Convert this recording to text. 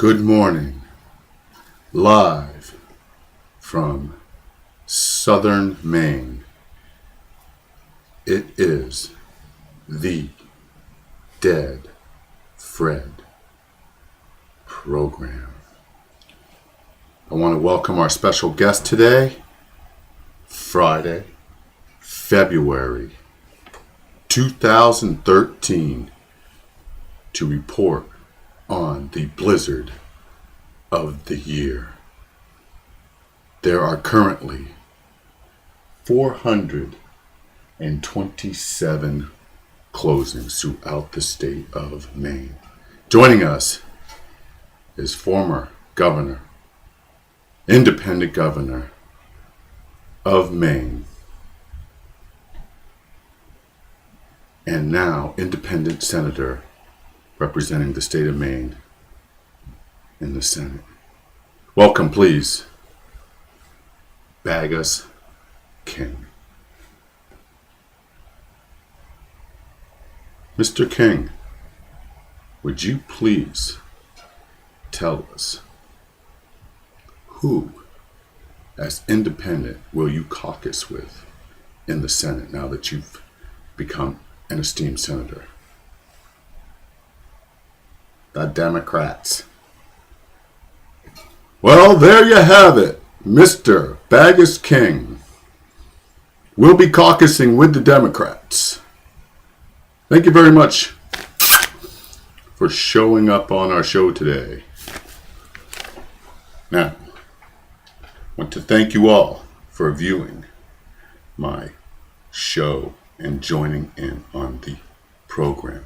Good morning, live from southern Maine. It is the Dead Fred program. I want to welcome our special guest today, Friday, February 2013, to report on the blizzard of the year. There are currently 427 closings throughout the state of Maine. Joining us is former governor, Independent Governor of Maine, and now Independent Senator representing the state of Maine in the Senate. Welcome, please, Bagus King. Mr. King, would you please tell us who, as independent, will you caucus with in the Senate now that you've become an esteemed senator? The Democrats. Well, there you have it. Mr. Bagus King will be caucusing with the Democrats. Thank you very much for showing up on our show today. Now, I want to thank you all for viewing my show and joining in on the program.